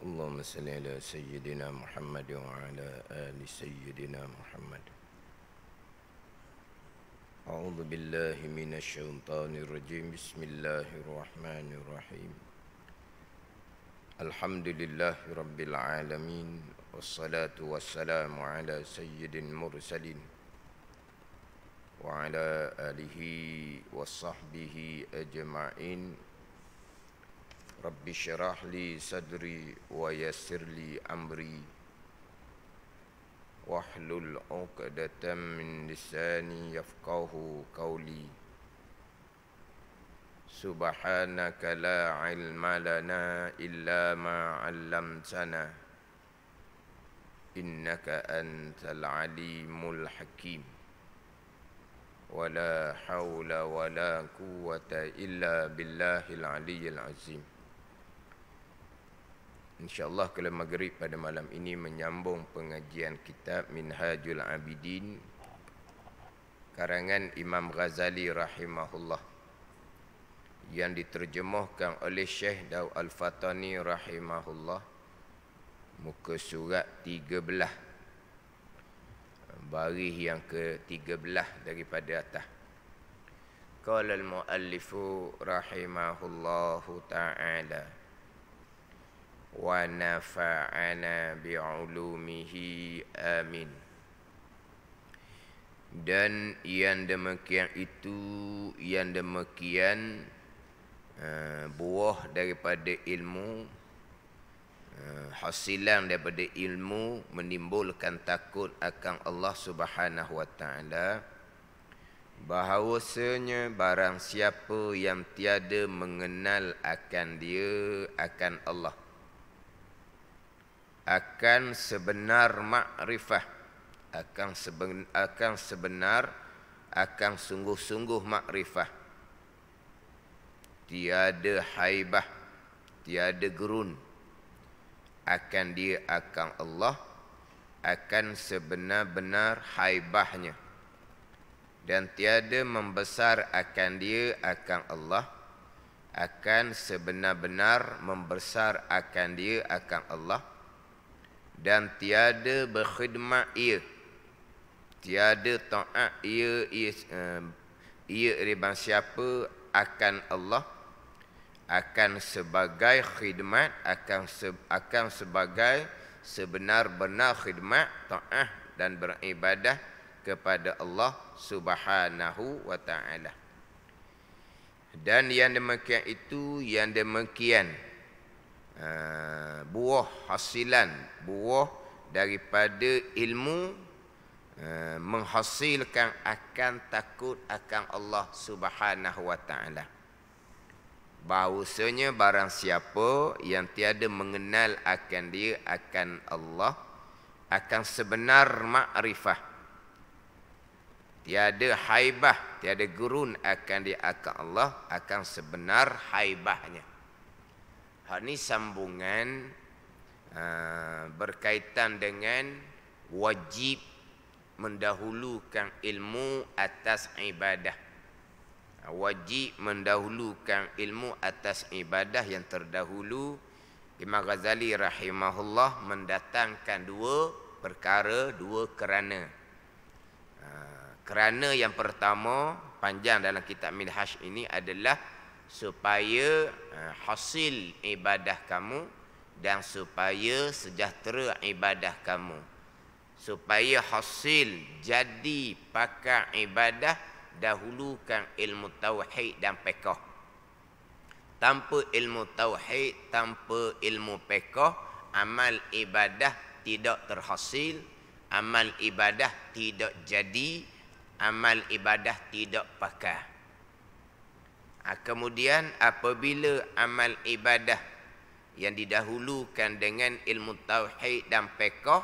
اللهم صل على سيدنا محمد وعلى آل سيدنا محمد. أعوذ بالله من الشيطان الرجيم. بسم الله الرحمن الرحيم. الحمد لله رب العالمين، والصلاة والسلام على سيد المرسلين وعلى آله وصحبه أجمعين. رب اشرح لي صدري ويسر لي أمري واحلل عقدة من لساني يفقه قولي. سبحانك لا علم لنا إلا ما علمتنا إنك أنت العليم الحكيم. ولا حول ولا قوة إلا بالله العلي العظيم. InsyaAllah kalau maghrib pada malam ini menyambung pengajian kitab Minhajul Abidin karangan Imam Ghazali rahimahullah yang diterjemahkan oleh Syekh Daud Al-Fatani rahimahullah, muka surat 13, baris yang ke-13 daripada atas. Qala al-muallifu rahimahullahu ta'ala wa nafa'ana bi'ulumihi amin. Dan yang demikian itu, yang demikian buah daripada ilmu, hasilan daripada ilmu menimbulkan takut akan Allah Subhanahu wa ta'ala, bahawasanya barang siapa yang tiada mengenal akan dia, akan Allah, akan sebenar makrifah, akan sungguh-sungguh makrifah, tiada haibah, tiada gerun akan dia, akan Allah, akan sebenar-benar haibahnya, dan tiada membesar akan dia, akan Allah, akan sebenar-benar membesar akan dia, akan Allah, dan tiada berkhidmat ia, tiada taat ia riban siapa akan Allah, akan sebagai khidmat, akan sebagai sebenar-benar khidmat, taat dan beribadah kepada Allah Subhanahu wa ta'ala. Dan yang demikian itu, yang demikian buah hasilan, buah daripada ilmu menghasilkan akan takut akan Allah Subhanahu wa ta'ala. Bahawasanya barang siapa yang tiada mengenal akan dia, akan Allah, akan sebenar makrifah, tiada haibah, tiada gurun akan dia, akan Allah, akan sebenar haibahnya. Hal ini sambungan berkaitan dengan wajib mendahulukan ilmu atas ibadah. Wajib mendahulukan ilmu atas ibadah yang terdahulu. Imam Ghazali rahimahullah mendatangkan dua perkara, dua kerana. Kerana yang pertama panjang dalam kitab Minhaj ini adalah supaya hasil ibadah kamu dan supaya sejahtera ibadah kamu. Supaya hasil jadi pakar ibadah, dahulukan ilmu tauhid dan fiqh. Tanpa ilmu tauhid, tanpa ilmu fiqh, amal ibadah tidak terhasil, amal ibadah tidak jadi, amal ibadah tidak pakar. Kemudian apabila amal ibadah yang didahulukan dengan ilmu tauhid dan fiqh,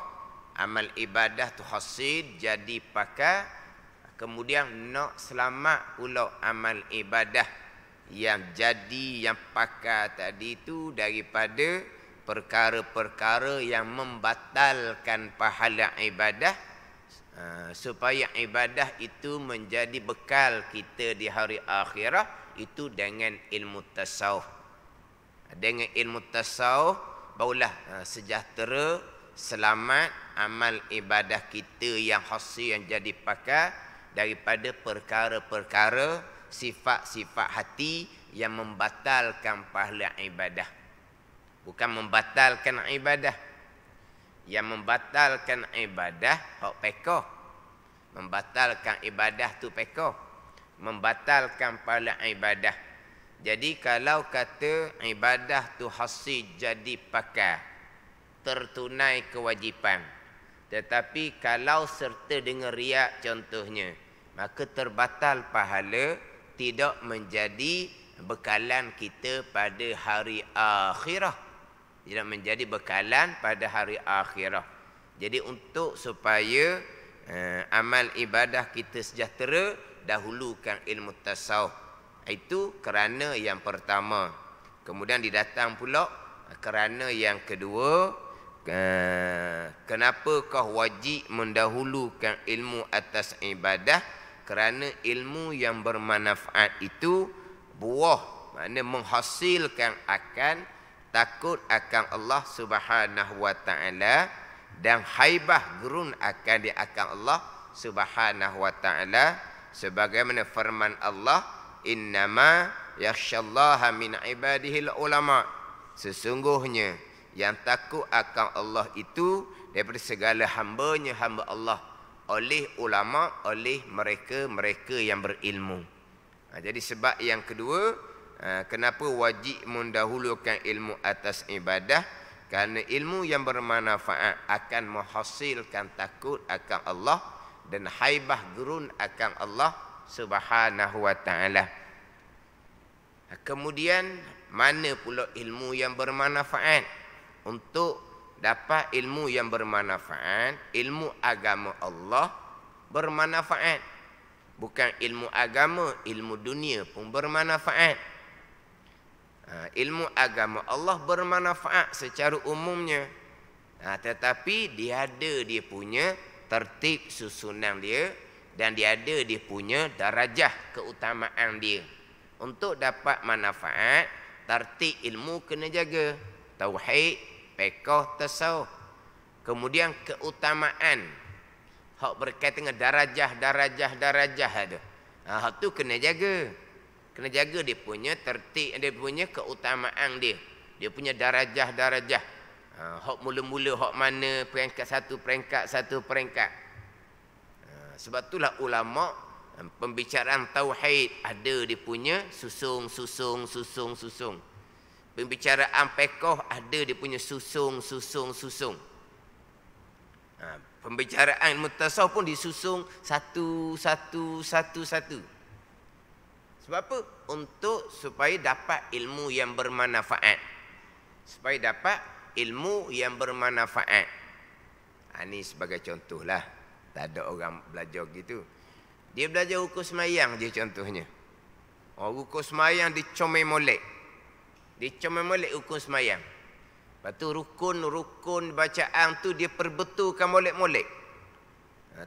amal ibadah tu hasil jadi pakar, kemudian nak selamat pula amal ibadah yang jadi, yang pakar tadi itu daripada perkara-perkara yang membatalkan pahala ibadah, supaya ibadah itu menjadi bekal kita di hari akhirat, itu dengan ilmu tasawuf. Dengan ilmu tasawuf barulah sejahtera, selamat amal ibadah kita yang hasil, yang jadi pakar daripada perkara-perkara, sifat-sifat hati yang membatalkan pahala ibadah. Bukan membatalkan ibadah. Yang membatalkan ibadah hak pekoh. Membatalkan ibadah tu pekoh. Membatalkan pahala ibadah. Jadi kalau kata ibadah tu hasil jadi pakar, tertunai kewajipan, tetapi kalau serta dengan riak contohnya, maka terbatal pahala, tidak menjadi bekalan kita pada hari akhirah. Tidak menjadi bekalan pada hari akhirah. Jadi untuk supaya amal ibadah kita sejahtera, dahulukan ilmu tasawuf. Itu kerana yang pertama. Kemudian didatang pula kerana yang kedua, kenapakah wajib mendahulukan ilmu atas ibadah? Kerana ilmu yang bermanfaat itu buah, maknanya menghasilkan akan takut akan Allah Subhanahu wa taala dan haibah gerun akan di akan Allah Subhanahu wa taala, sebagaimana firman Allah, innama yakhsyallaha min ibadihil ulama. Sesungguhnya yang takut akan Allah itu daripada segala hamba Allah, oleh ulama, oleh mereka-mereka yang berilmu. Jadi sebab yang kedua, kenapa wajib mendahulukan ilmu atas ibadah? Kerana ilmu yang bermanfaat akan menghasilkan takut akan Allah dan haibah gerun akan Allah Subhanahu wa taala. Kemudian mana pula ilmu yang bermanfaat? Untuk dapat ilmu yang bermanfaat, ilmu agama Allah bermanfaat. Bukan ilmu agama, ilmu dunia pun bermanfaat. Ilmu agama Allah bermanfaat secara umumnya. Tetapi dia ada dia punya tertib susunan dia, dan dia ada dia punya darajah keutamaan dia. Untuk dapat manfaat, tertib ilmu kena jaga. Tauhid, fiqh, tasawuf. Kemudian keutamaan, hak berkaitan dengan darajah ada. Hak tu kena jaga. Kena jaga dia punya tertib, dia punya keutamaan dia. Dia punya darajah. Hak mula-mula hak mana, peringkat satu peringkat. Sebab itulah ulama pembicaraan tauhid ada dia punya susung. Pembicaraan fiqh ada dia punya susung. Pembicaraan mutasawuf pun disusung satu. Sebab apa? Untuk supaya dapat ilmu yang bermanfaat. Ini sebagai contohlah. Tak ada orang belajar gitu. Dia belajar hukum semayang je contohnya. Hukum semayang dicomel molek. Hukum semayang. Lepas tu rukun bacaan tu dia perbetulkan molek-molek.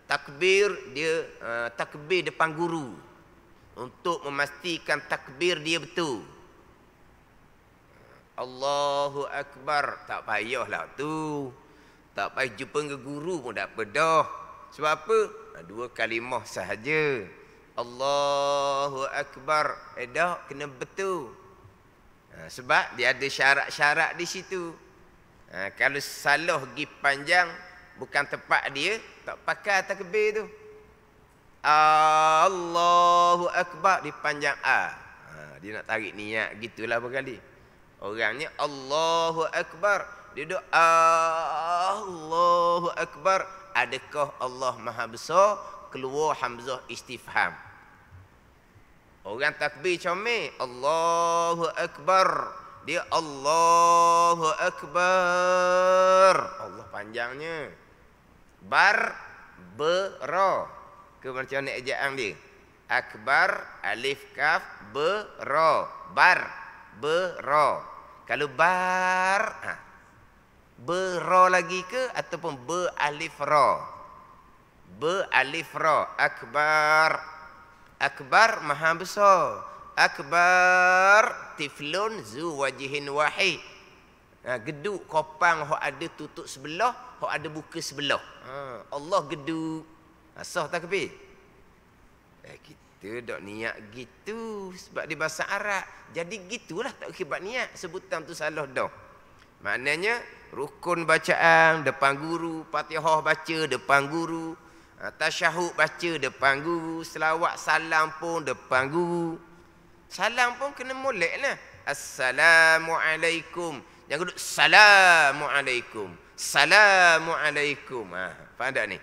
Takbir dia takbir depan guru. Untuk memastikan takbir dia betul. Allahu Akbar. Tak payahlah tu. Tak payah jumpa dengan guru pun tak apa dah. Sebab apa? 2 kalimah sahaja. Allahu Akbar. Dah kena betul. Sebab dia ada syarat-syarat di situ. Kalau salah pergi panjang, bukan tepat dia, tak pakai takbir tu. Allahu Akbar dipanjang dia nak tarik niat gitulah berkali. Orangnya Allahu Akbar, dia duduk Allahu Akbar. Adakah Allah Maha Besar? Keluar hamzah istifham. Orang takbir comel Allahu Akbar, dia Allahu Akbar, Allah panjangnya. Ra. Ke macam mana ejaan dia? Akbar, alif kaf, ra. Ra. Kalau ra lagi ke ataupun alif ra? Alif ra. Akbar maha besar. Akbar tiflun zu wajihin wahid. Geduk kopang hok ada tutup sebelah, hok ada buka sebelah. Allah geduk. Sah takbir? Kita dok niat gitu sebab di bahasa Arab. Jadi gitulah tak akibat niat. Sebutan tu salah dah. Maknanya rukun bacaan depan guru, Fatihah baca depan guru, tasyahud baca depan guru, selawat salam pun depan guru. Salam pun kena moleklah. Assalamualaikum. Jangan duduk Assalamualaikum. Assalamualaikum. Faham tak ni?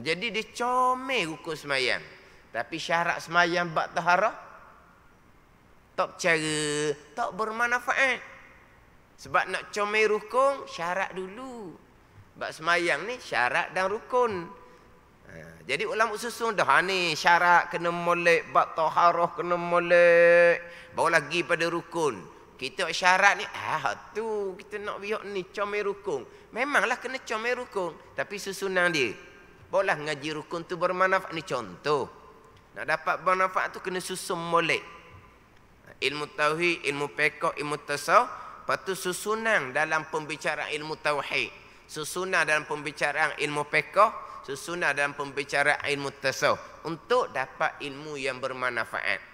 Jadi dia comel rukun semayang. Tapi syarat semayang bak taharah tak cara, tak bermanfaat. Sebab nak comel rukun syarat dulu. Bak semayang ni syarat dan rukun. Jadi ulama susun dah ni syarat kena molek, bak taharah kena molek, baru lagi pada rukun. Kita syarat ni, tu kita nak biar ni comel rukun. Memanglah kena comel rukun, tapi susunan dia. Barulah ngaji rukun tu bermanfaat. Ni contoh. Nak dapat bermanfaat tu kena susun molek. Ilmu tauhid, ilmu fiqh, ilmu tasawuf. Lepas tu susunan dalam pembicaraan ilmu tauhid, susunan dalam pembicaraan ilmu fiqh, susunan dalam pembicaraan ilmu tasawuf untuk dapat ilmu yang bermanfaat.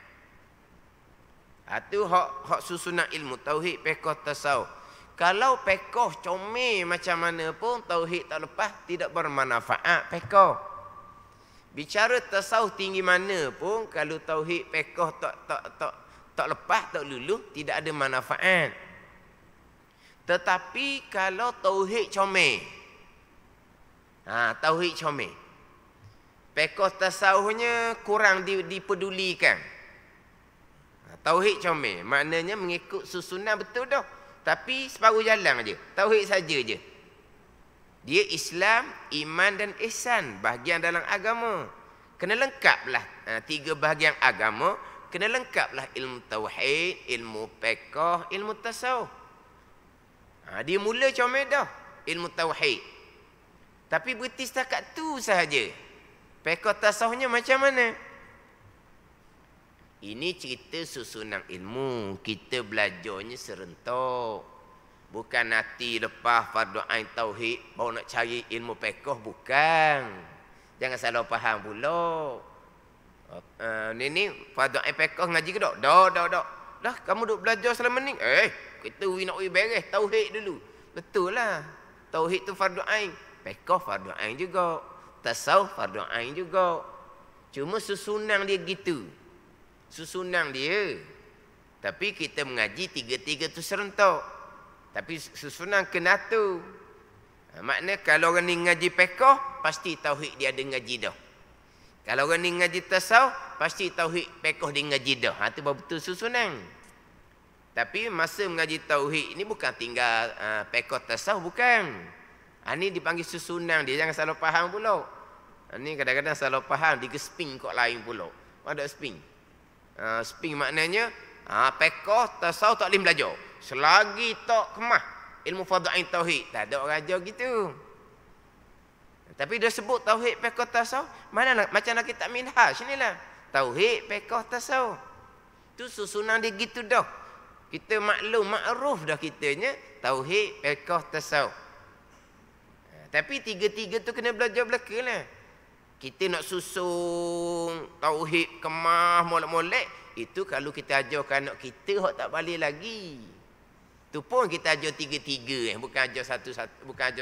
Itu hak susunan ilmu tauhid, fiqh, tasawuf. Kalau fiqh comel macam mana pun, tauhid tak lepas, tidak bermanfaat fiqh. Bicara tasawuf tinggi mana pun, kalau tauhid fiqh tak lepas, tak luluh, tidak ada manfaat. Tetapi kalau tauhid comel, tauhid comel, fiqh tasawufnya kurang dipedulikan. Tauhid comel, maknanya mengikut susunan betul dah. Tapi separuh jalan aja. Tauhid saja je. Dia Islam, iman dan ihsan, bahagian dalam agama. Kena lengkaplah 3 bahagian agama, kena lengkaplah ilmu tauhid, ilmu fiqh, ilmu tasawuf. Dia mula comel dah ilmu tauhid. Tapi berhenti setakat tu sahaja. Fiqh tasawufnya macam mana? Ini cerita susunan ilmu. Kita belajarnya serentak. Bukan nanti lepas fardu ain tauhid baru nak cari ilmu fiqh, bukan. Jangan salah faham pula. Ni fardu ain fiqh ngaji ke tak? Dak. Dah kamu duk belajar selama ni. Kita nak beres tauhid dulu. Betul lah. Tauhid tu fardu ain, fiqh fardu ain juga, tasawuf fardu ain juga. Cuma susunan dia gitu. Susunan dia. Tapi kita mengaji 3-3 tu serentak. Tapi susunan kena tu. Makna kalau orang ni ngaji fiqh, pasti tauhid dia ada ngaji dah. Kalau orang ni ngaji tasawuf, pasti tauhid fiqh dia ngaji dah. Itu betul susunan. Tapi masa mengaji tauhid ni bukan tinggal fiqh tasawuf, bukan. Ini dipanggil susunan dia. Jangan salah faham pula. Ini kadang-kadang salah faham, digesping kok lain pula. Ada sping. Sping maknanya fiqh tasawuf tak boleh belajar selagi tak kemah ilmu fardhu ain tauhid. Tak ada orang ajar gitu. Tapi dia sebut tauhid fiqh tasawuf, mana macam nak kitab minhaj inilah. Tauhid fiqh tasawuf. Tu susunan dia gitu dah. Kita maklum makruf dah kitanya tauhid fiqh tasawuf. Tapi 3-3 tu kena belajar belakalah. Kita nak susun tauhid kemah molek-molek, itu kalau kita ajarkan anak kita hak tak balik lagi. Tu pun kita ajar 3-3, bukan ajar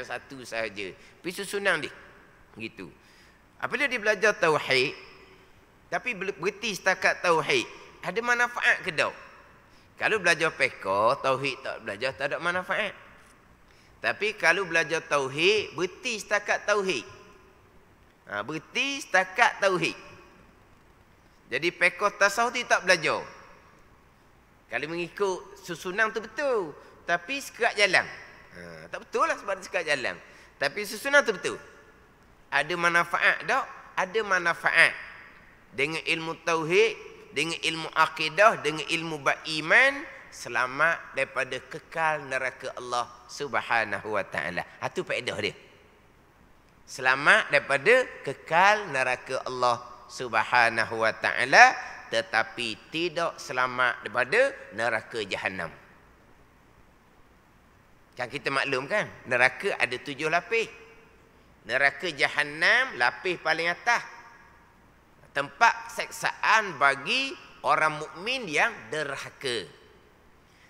satu sahaja. Tapi susunan dia gitu. Apabila dia belajar tauhid, tapi berhenti setakat tauhid, ada manfaat ke tak? Kalau belajar fiqh, tauhid tak belajar, tak ada manfaat. Tapi kalau belajar tauhid, berhenti setakat tauhid. Berhenti setakat tauhid. Jadi fiqh tasawuf tu tak belajar. Kalau mengikut susunan tu betul, tapi sekerat jalan. Tak betul lah sebab sekerat jalan. Tapi susunan tu betul. Ada manfaat tak? Ada manfaat. Dengan ilmu tauhid, dengan ilmu akidah, dengan ilmu beriman, selamat daripada kekal neraka Allah Subhanahu wa taala. Itu faedah dia. Selamat daripada kekal neraka Allah Subhanahu wa taala, tetapi tidak selamat daripada neraka Jahannam. Kan kita maklum kan, neraka ada 7 lapis. Neraka Jahannam lapis paling atas. Tempat seksaan bagi orang mukmin yang derhaka.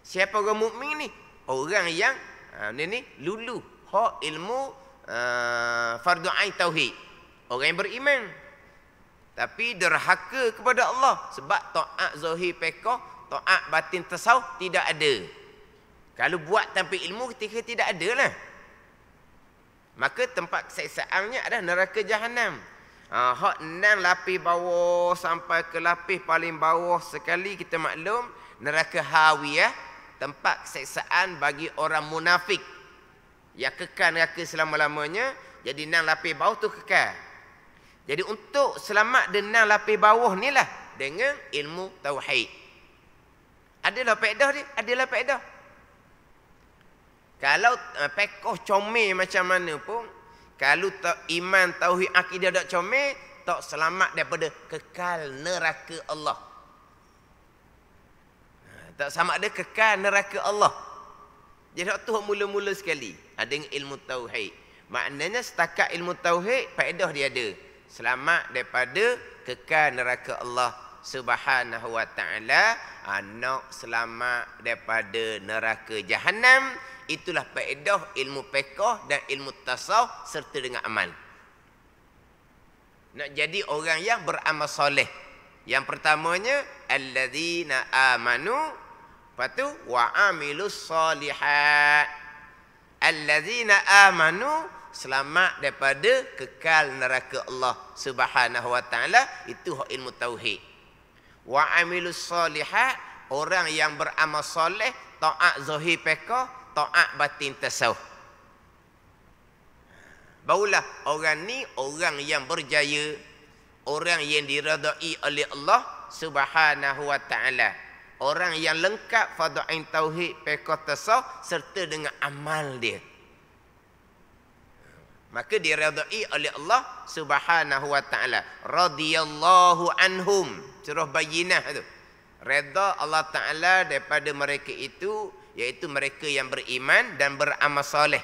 Siapa orang mukmin ni? Orang yang ni lulu hak ilmu fardu ain tauhid. Orang yang beriman tapi derhaka kepada Allah sebab taat zahir fiqh, taat batin tasawuf tidak ada. Kalau buat tanpa ilmu ketika tidak ada lah. Maka tempat keseksaannya adalah neraka Jahannam. Hak 6 lapis bawah sampai ke lapis paling bawah sekali kita maklum neraka Hawiyah, tempat keseksaan bagi orang munafik yang kekal neraka selama-lamanya. Jadi 6 lapis bawah tu kekal. Jadi untuk selamat dengan 6 lapis bawah ni lah dengan ilmu tauhid. Adalah faedah dia, adalah faedah. Kalau pekoh comel macam mana pun, kalau iman tauhid akidah tak comel, tak selamat daripada kekal neraka Allah. Tak sama ada kekal neraka Allah. Jadi tu mula-mula sekali dengan ilmu tauhid. Maknanya setakat ilmu tauhid faedah dia ada. Selamat daripada kekal neraka Allah Subhanahu wa taala, anak selamat daripada neraka Jahannam. Itulah faedah ilmu fiqh dan ilmu tasawuf serta dengan amal. Nak jadi orang yang beramal soleh. Yang pertamanya alladzina amanu, lepas tu wa amilus solihat. Alladzina amanu, selamat daripada kekal neraka Allah Subhanahu wa taala, itu hak ilmu tauhid. Wa amilus solihat, orang yang beramal soleh, taat zahir fiqh, taat batin tasawuf. Barulah orang ni orang yang berjaya, orang yang diredai oleh Allah Subhanahu wa taala, orang yang lengkap fardu ain tauhid fiqh tasawuf serta dengan amal dia. Maka diredai oleh Allah Subhanahu wa taala. Radhiyallahu anhum, surah Bayyinah tu. Redha Allah taala daripada mereka itu, iaitu mereka yang beriman dan beramal soleh.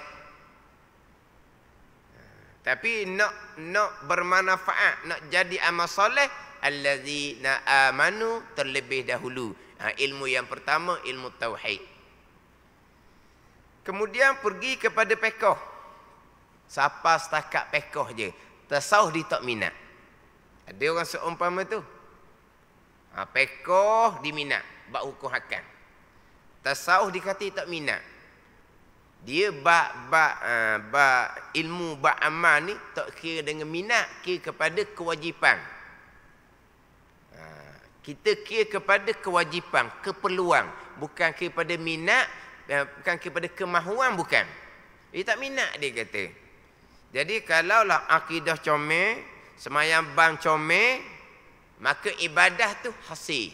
Tapi nak bermanfaat, nak jadi amal soleh, allazina amanu terlebih dahulu. Ilmu yang pertama ilmu tauhid. Kemudian pergi kepada fiqh. Siapa setakat fiqh je, tasawuf dia tak minat. Ada orang seumpama tu. Fiqh diminat, bab hukum hakam. Tasawuf dikata tak minat. Dia ilmu bab amal ni tak kira dengan minat, kira kepada kewajipan. Kita kira kepada kewajipan, keperluan, bukan kira pada minat, bukan kira pada kemahuan, bukan. Dia tak minat, dia kata. Jadi kalaulah akidah comel, semayang bang comel, maka ibadah tu hasil.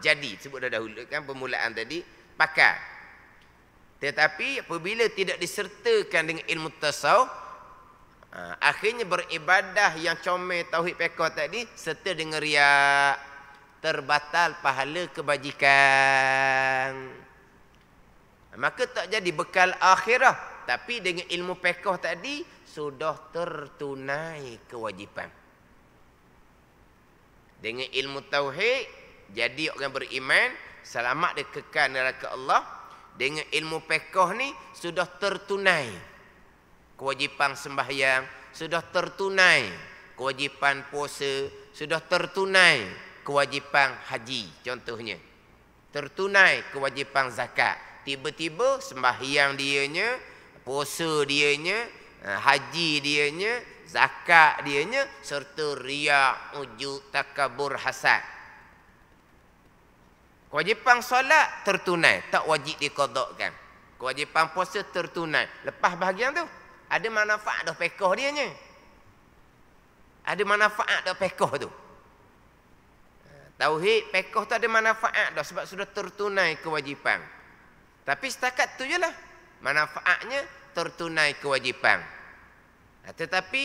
Jadi sebut dah dahulu kan permulaan tadi, pakar. Tetapi apabila tidak disertakan dengan ilmu tasawuf, akhirnya beribadah yang comel tauhid fiqh tadi serta dengan riya, terbatal pahala kebajikan. Maka tak jadi bekal akhirah, tapi dengan ilmu fiqh tadi sudah tertunai kewajipan. Dengan ilmu tauhid jadi orang beriman, selamat dari kekal neraka Allah. Dengan ilmu fiqh ni sudah tertunai kewajipan sembahyang, sudah tertunai kewajipan puasa, sudah tertunai kewajipan haji contohnya. Tertunai kewajipan zakat. Tiba-tiba sembahyang dianya, puasa dianya, haji dianya, zakat dianya serta riya, ujub, takabur, hasad. Kewajipan solat tertunai, tak wajib diqadakkan. Kewajipan puasa tertunai. Lepas bahagian tu ada manfaat dah fiqh dianya. Ada manfaat dah fiqh tu. Tauhid fiqh tu ada manfaat dah sebab sudah tertunai kewajipan. Tapi setakat tu jelah manfaatnya tertunai kewajipan. Tetapi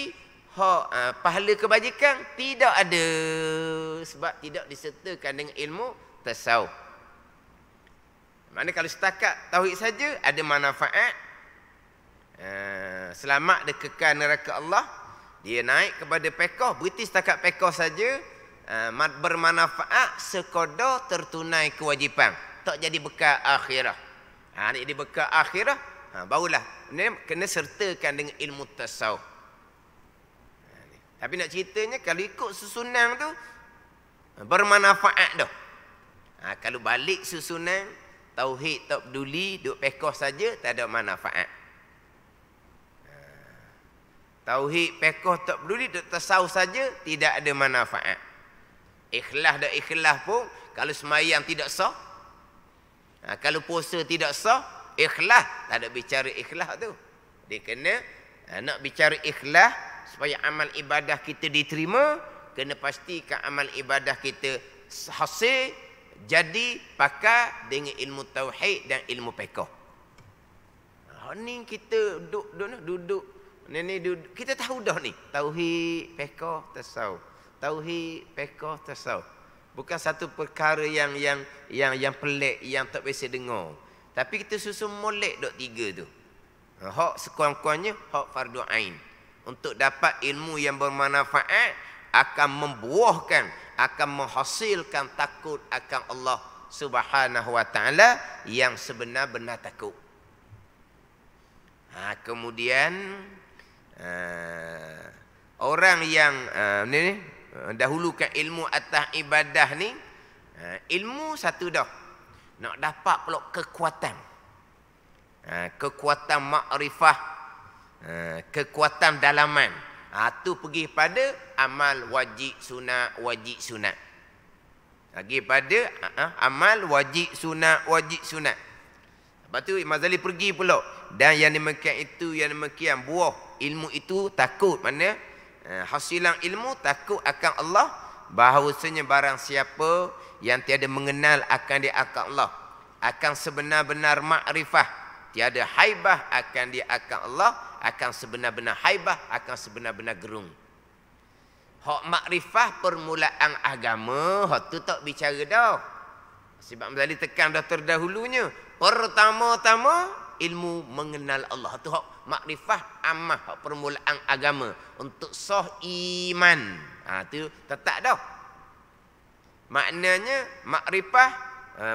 pahala kebajikan tidak ada sebab tidak disertakan dengan ilmu tasawuf. Maknanya kalau setakat tauhid saja ada manfaat, selamat dia kekal neraka Allah, dia naik kepada pekoh, berhenti setakat pekoh saja, bermanfaat sekadar tertunai kewajipan, tak jadi bekal akhirah. Nak jadi bekal akhirah, barulah ni kena sertakan dengan ilmu tasawuf. Tapi nak ceritanya kalau ikut susunan tu bermanfaat dah. Kalau balik susunan tauhid tak peduli, duk pekoh saja, tak ada manfaat. Tauhid pekoh tak peduli, duk tasawuf saja, tidak ada manfaat. Ikhlas dak ikhlas pun kalau sembahyang tidak sah, kalau puasa tidak sah, ikhlas tak ada bicara ikhlas tu. Dia kena nak bicara ikhlas supaya amal ibadah kita diterima, kena pastikan amal ibadah kita hasil jadi pakai dengan ilmu tauhid dan ilmu fiqh. Ni kita duduk kita tahu dah ni tauhid, fiqh, tasawuf. Tauhid, fiqh, tasawuf. Bukan satu perkara yang pelik, yang tak biasa dengar. Tapi kita susun molek dok tiga tu. Hak sekurang-kurangnya hak fardu ain. Untuk dapat ilmu yang bermanfaat, akan membuahkan, akan menghasilkan takut akan Allah Subhanahu wa taala yang sebenar-benar takut. Kemudian orang yang dahulukan ilmu atas ibadah ni, ilmu satu dah, nak dapat pula kekuatan, kekuatan makrifah, kekuatan dalaman. Tu pergi pada amal wajib sunat, wajib sunat. Pergi pada amal wajib sunat, wajib sunat. Lepas tu Imam Ghazali pergi pula, dan yang demikian itu, yang demikian buah ilmu itu takut, mana hasilan ilmu takut akan Allah, bahawasanya barang siapa yang tiada mengenal akan dia akan Allah, akan sebenar-benar makrifah, tiada haibah akan dia akan Allah, akan sebenar-benar haibah, akan sebenar-benar gerung. Hak makrifah permulaan agama, hak tu tak bicara dah. Sebab Muzali tekan dah terdahulunya. Pertama-tama ilmu mengenal Allah. Tu hak makrifah ammah, hak permulaan agama. Untuk sah iman. Tu tetap dah. Maknanya makrifah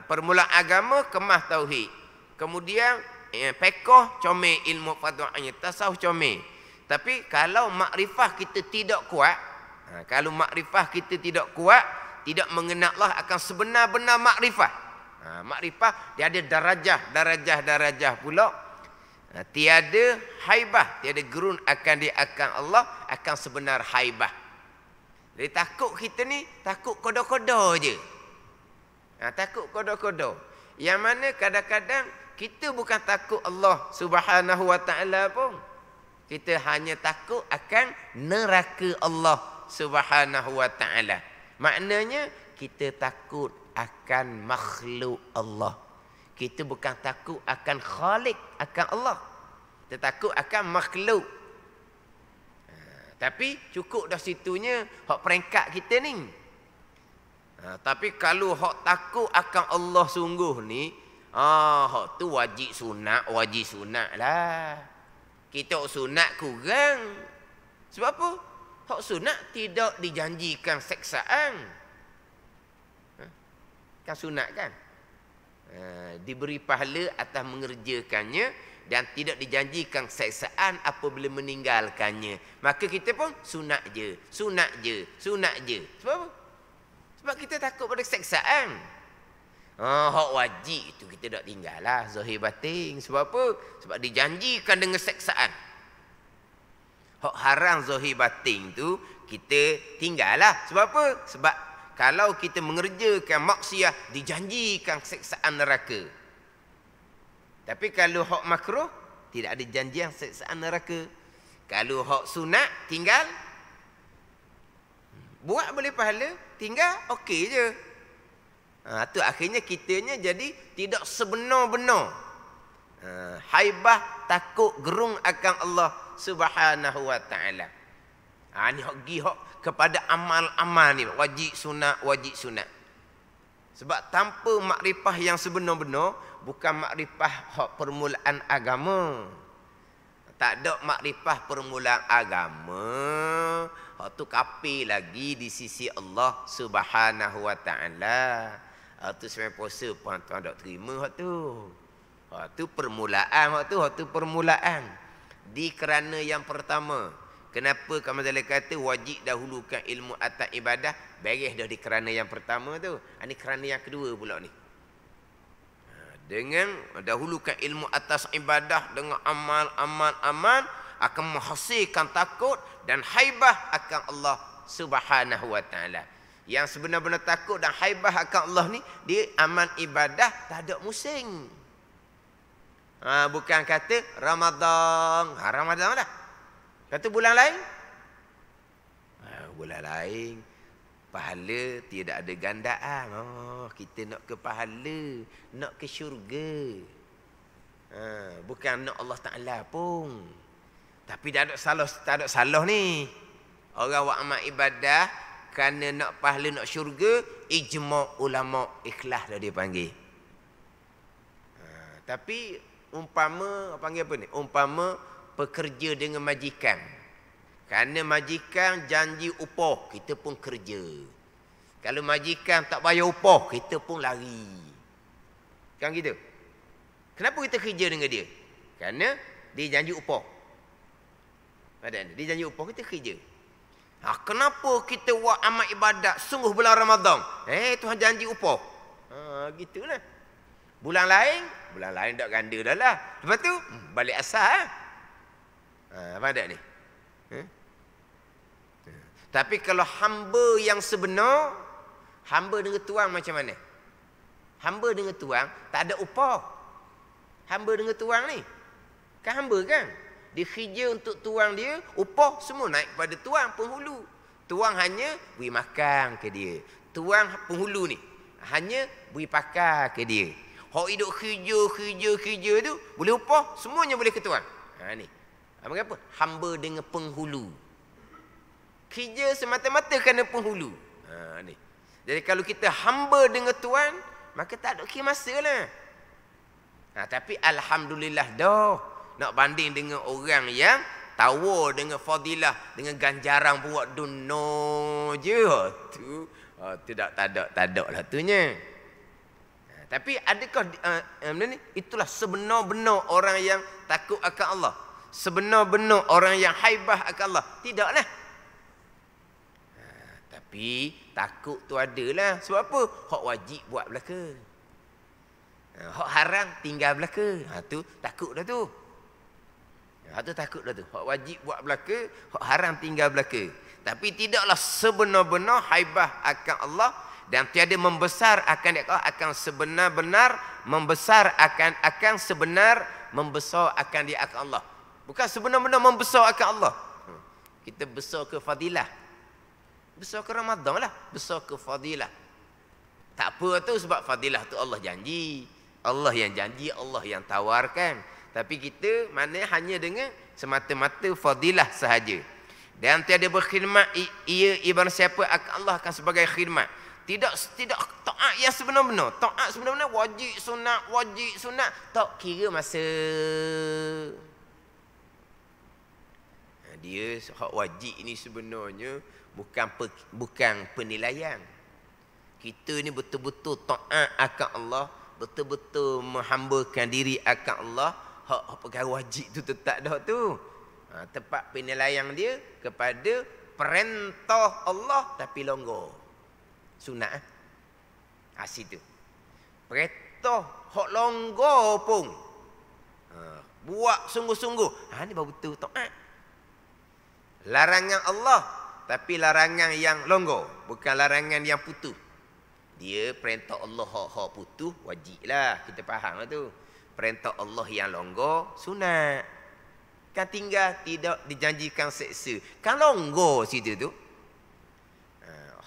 permulaan agama, kemah tauhid. Kemudian fiqh comel ilmu fardu'ain, tasawuf comel. Tapi kalau makrifah kita tidak kuat, kalau makrifah kita tidak kuat, tidak mengenal Allah akan sebenar-benar makrifah. Makrifah dia ada darajah pula. Tiada haibah, tiada gerun akan dia akan Allah, akan sebenar haibah. Jadi takut kita ni takut kodo-kodo je. Takut kodo-kodo. Yang mana kadang-kadang kita bukan takut Allah Subhanahu wa taala pun. Kita hanya takut akan neraka Allah Subhanahu wa taala. Maknanya kita takut akan makhluk Allah. Kita bukan takut akan Khalik, akan Allah. Kita takut akan makhluk. Tapi cukup dah situnya hak peringkat kita ni. Tapi kalau hak takut akan Allah sungguh ni, hak tu wajib sunat lah. Kita sunat kurang. Sebab apa? Hak sunat tidak dijanjikan seksaan. Kan sunat kan? Diberi pahala atas mengerjakannya dan tidak dijanjikan seksaan apabila meninggalkannya. Maka kita pun sunat je. Sebab apa? Sebab kita takut pada seksaan. Hak wajib itu kita tak tinggal lah, zahir batin. Sebab apa? Sebab dijanjikan dengan seksaan. Hak haram zahir batin tu kita tinggal lah. Sebab apa? Sebab kalau kita mengerjakan maksiat dijanjikan seksaan neraka. Tapi kalau hak makruh tidak ada janjian seksaan neraka. Kalau hak sunat tinggal, buat boleh pahala, tinggal okey je. Tu akhirnya kitanya jadi tidak sebenar-benar haibah, takut, gerung akan Allah Subhanahu wa taala. Ni hak gi hak kepada amal-amal ni, wajib sunat. Sebab tanpa makrifah yang sebenar-benar, bukan makrifah hak permulaan agama, Tak ada makrifah permulaan agama. Hak tu kafir lagi di sisi Allah Subhanahu wa taala. Hak tu sembahyang puasa pun tuan tak terima hak tu. Hak tu permulaan, hak tu permulaan. Di kerana yang pertama, kenapa kamu Ghazali kata wajib dahulukan ilmu atas ibadah? Beres dah di kerana yang pertama tu. Ini kerana yang kedua pula ni. Dengan dahulukan ilmu atas ibadah dengan amal akan menghasilkan takut dan haibah akan Allah Subhanahu wa taala. Yang sebenar-benar takut dan haibah akan Allah ni, dia amal ibadah tak ada musim. Bukan kata Ramadan, Ramadan dah. Kata bulan lain, bulan lain pahala tidak ada gandaan. Kita nak ke pahala, nak ke syurga. Bukan nak Allah Ta'ala pun. Tapi tak ada salah ni. Orang buat amal ibadah kerana nak pahala, nak syurga, ijma' ulama ikhlas dah dia panggil. Tapi umpama panggil apa ni? Umpama pekerja dengan majikan. Kerana majikan janji upah, kita pun kerja. Kalau majikan tak bayar upah, kita pun lari. Kan gitu? Kenapa kita kerja dengan dia? Kerana dia janji upah. Dia janji upah, kita kerja. Kenapa kita buat amal ibadat sungguh bulan Ramadan? Tuhan janji upah. Gitulah. Bulan lain tak ganda dah lah. Lepas tu, balik asal. Faham tak ni? Tapi kalau hamba yang sebenar, hamba dengan tuan macam mana? Hamba dengan tuan tak ada upah. Hamba dengan tuan ni kan hamba kan? Dia kerja untuk tuan dia, upah semua naik kepada tuan penghulu. Tuan hanya beri makan ke dia. Tuan penghulu ni hanya beri pakai ke dia. Hak hidup kerja tu boleh upah, semuanya boleh ke tuan. Ni. Apa? Hamba dengan penghulu. Kerja semata-mata kerana penghulu. Ni. Jadi kalau kita hamba dengan tuan, maka tak ada kira masa lah. Tapi alhamdulillah dah. Nak banding dengan orang yang tawar dengan fadilah, dengan ganjaran buat dunia je. Tu tak ada lah tunya. Tapi adakah itulah sebenar-benar orang yang takut akan Allah. Sebenar-benar orang yang haibah akan Allah. Tidaklah. Tapi takut tu adalah. Sebab apa? Hak wajib buat belaka. Hak haram tinggal belaka. Tu takut dah tu. Tu takut dah tu. Hak wajib buat belaka, hak haram tinggal belaka. Tapi tidaklah sebenar-benar haibah akan Allah dan tiada membesar akan dia, akan sebenar-benar membesar akan sebenar membesar akan dia akan Allah. Bukan sebenar-benar membesar akan Allah. Kita besar ke fadilah. Besar ke Ramadan lah. Besar ke fadilah. Tak apa tu sebab fadilah tu Allah janji. Allah yang janji, Allah yang tawarkan. Tapi kita mana hanya dengan semata-mata fadilah sahaja. Dan tiada berkhidmat ia ibarat siapa akan Allah akan sebagai khidmat. Tidak taat yang sebenar-benar. Taat sebenar-benar wajib sunat tak kira masa. Dia hak wajib ini sebenarnya bukan penilaian. Kita ni betul-betul taat akan Allah, betul-betul menghambakan diri akan Allah. Hak perkara wajib tu tetap dah tu. Tempat penilaian dia kepada perintah Allah tapi longgar. Sunat situ. Perintah hak longgar pun buat sungguh-sungguh. Ni baru betul taat. Larangan Allah tapi larangan yang longgar, bukan larangan yang putus. Dia perintah Allah hak putus wajiblah, kita faham lah tu. Perintah Allah yang longgar sunat. Kan tinggal tidak dijanjikan seksa. Kan longgar situ tu.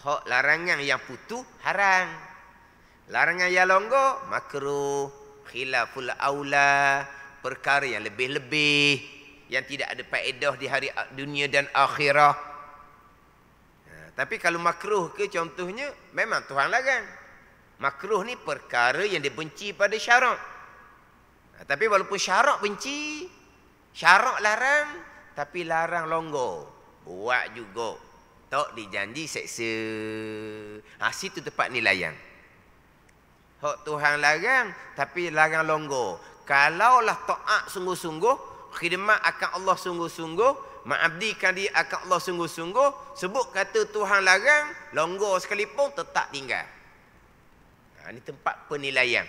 Hak larangan yang putus haram. Larangan yang longgar makruh, khilaful aula, perkara yang lebih-lebih yang tidak ada faedah di hari dunia dan akhirah. Tapi kalau makruh ke contohnya, memang Tuhan larang. Makruh ni perkara yang dibenci pada syarak. Tapi walaupun syarak benci, Syarak larang, tapi larang longgar. Buat juga. Tak dijanji seksa. Situ tempat ni layan. Hak Tuhan larang, tapi larang longgar. Kalaulah taat sungguh-sungguh, khidmat akan Allah sungguh-sungguh, mengabdikan diri akan Allah sungguh-sungguh, sebut kata Tuhan larang, longgar sekalipun tetap tinggal. Ini tempat penilaian.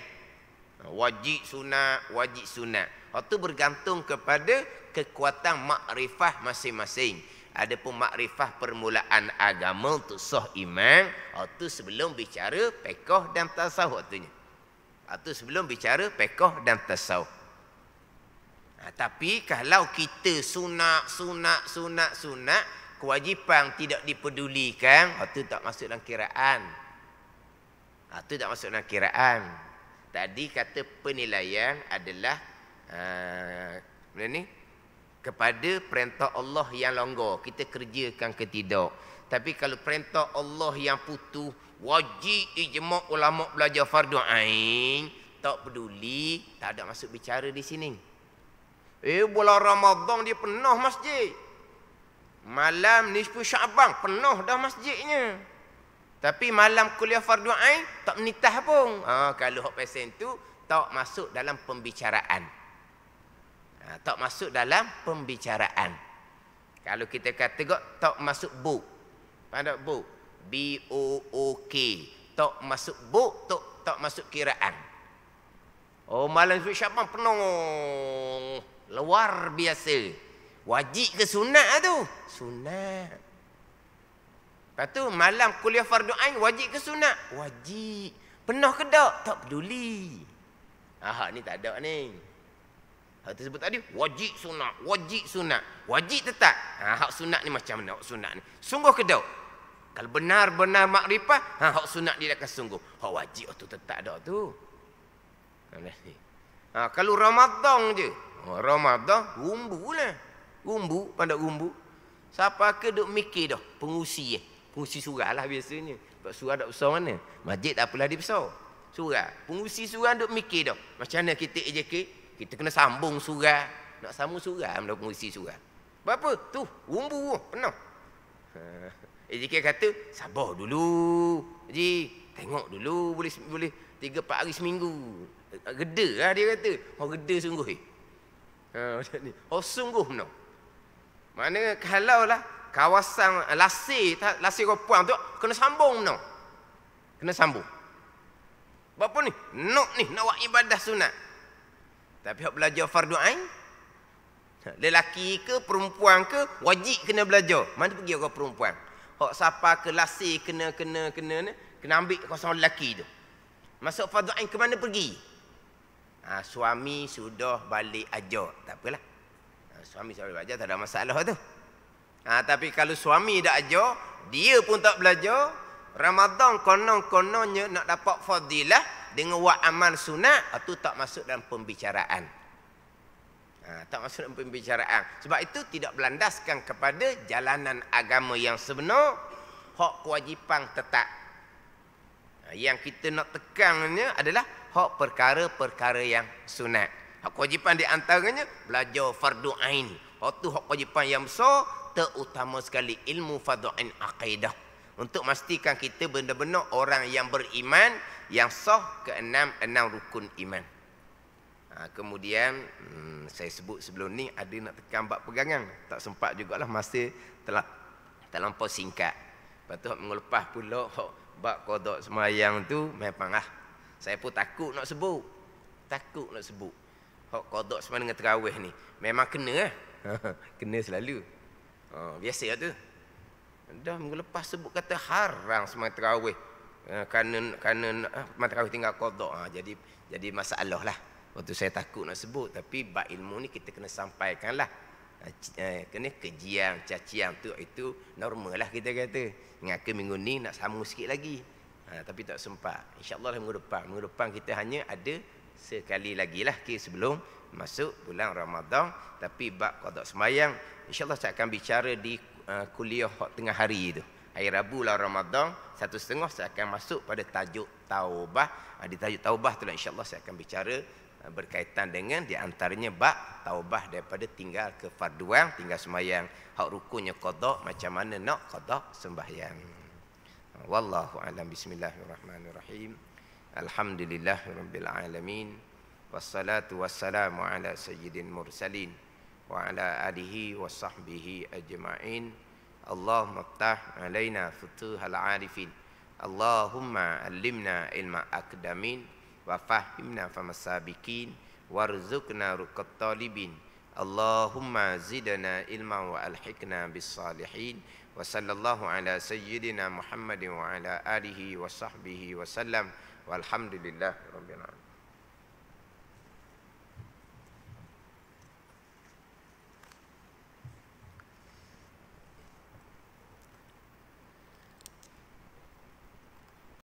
Wajib sunat, wajib sunat. Itu bergantung kepada kekuatan makrifah masing-masing. Adapun makrifah permulaan agama untuk sah iman, itu sebelum bicara fiqh dan tasawuf waktunya. Itu sebelum bicara fiqh dan tasawuf. Tapi kalau kita sunat, kewajipan tidak dipedulikan, itu tak masuk dalam kiraan. Itu tak masuk dalam kiraan. Tadi kata penilaian adalah mana ni? Kepada perintah Allah yang longgar, kita kerjakan ke tidak. Tapi kalau perintah Allah yang putus, wajib ijma' ulama belajar fardu ain, tak peduli, tak ada masuk bicara di sini. Bulan Ramadan dia penuh masjid. Malam nisfu Syaban penuh dah masjidnya. Tapi malam kuliah fardu ain tak menitah pun. Kalau hak pesen tu tak masuk dalam pembicaraan. Tak masuk dalam pembicaraan. Kalau kita kata tak masuk buk. Pada buk. B-O-O-K. Tak masuk buk, tak masuk kiraan. Malam nisfu Syaban penuh. Luar biasa. Wajib ke sunat tu? Sunat. Lepas tu malam kuliah fardu ain wajib ke sunat? Wajib. Penuh ke tak? Tak peduli. Ni tak ada ni. Hak tersebut tadi wajib sunat, wajib sunat. Wajib tetap. Hak sunat ni macam mana hak sunat ni? Sungguh ke tak? Kalau benar-benar makrifah, hak sunat dia akan sungguh. Hak wajib tu tetap ada tu. Kalau Ramadan je. Ramadan umbu lah. Umbu, pandai umbu. Siapa ke duk mikir dah? Pengusi Pengusi surah lah biasanya. Sebab surah tak besar mana. Masjid tak apalah dia besar. Surah. Pengusi surah duk mikir dah. Macam mana kita AJK? Kita kena sambung surah. Nak sambung surah mana pengusi surah. Berapa? Tu, umbu penuh. AJK kata, sabar dulu. Haji, tengok dulu. Boleh 3-4 hari seminggu. Geda lah dia kata. Geda sungguh macam ni. Sungguh penuh. Mana kalau lah kawasan lasir ropuang tu kena sambung no. Kena sambung. Berapa ni? Nak buat ibadah sunat. Tapi hak belajar fardu ain, lelaki ke perempuan ke wajib kena belajar. Mana pergi orang perempuan? Hak siapa ke lasir kena ambil kawasan lelaki tu. Masuk fardu ain ke mana pergi? Suami sudah balik ajar, tak apalah. Suami sudah belajar tak ada masalah tu. Tapi kalau suami dah ajar, dia pun tak belajar, Ramadan konon-kononnya nak dapat fadilah dengan buat amal sunat, itu tak masuk dalam pembicaraan. Tak masuk dalam pembicaraan. Sebab itu tidak berlandaskan kepada jalanan agama yang sebenar, hak kewajipan tetap. Yang kita nak tekannya adalah hak perkara-perkara yang sunat. Hak kewajipan di antaranya belajar fardu ain. Waktu hak kewajipan yang besar, terutama sekali ilmu fardu ain akidah. Untuk memastikan kita benar-benar orang yang beriman, yang sah ke-6 rukun iman. Kemudian saya sebut sebelum ni ada nak tekan bab pegangan. Tak sempat jugalah, masa telah terlampau singkat. Lepas tu mengelepas pula bab qada semayang tu memanglah saya pun takut nak sebut. Hak qada semayang dengan tarawih ni memang kena kena selalu. Biasa tu. Dah minggu lepas sebut kata haram semayang tarawih. Kerana tarawih tinggal qada. Jadi masalah lah. Waktu saya takut nak sebut, tapi bab ilmu ni kita kena sampaikanlah. Kena kejian, cacian tu itu normal lah kita kata. Ngaka minggu ni nak sambung sikit lagi. Tapi tak sempat. InsyaAllah minggu depan kita hanya ada sekali lagi lah sebelum masuk bulan Ramadan. Tapi bab qada semayang InsyaAllah saya akan bicara di kuliah tengah hari itu. Hari Rabu lah Ramadan 1.30 saya akan masuk pada tajuk taubah. Di tajuk taubah tu lah insyaAllah saya akan bicara berkaitan dengan di antaranya bab taubah daripada tinggal kefarduan, tinggal sembahyang hak rukunnya qada, macam mana nak qada sembahyang. Wallahu a'lam. Bismillahirrahmanirrahim. Alhamdulillahirabbil alamin. Wassalatu wassalamu ala sayyidil mursalin wa ala alihi wa sahbihi ajma'in. Allahumma ftah alaina futuhal arifin. Allahumma allimna ilma akdamin wa fahimna famasabikin warzuqna ruqat talibin. Allahumma zidna ilma wa alhiqna bis salihin. Wa sallallahu ala sayyidina Muhammadin wa ala alihi wa sahbihi wa sallam. Walhamdulillah rabbil alamin.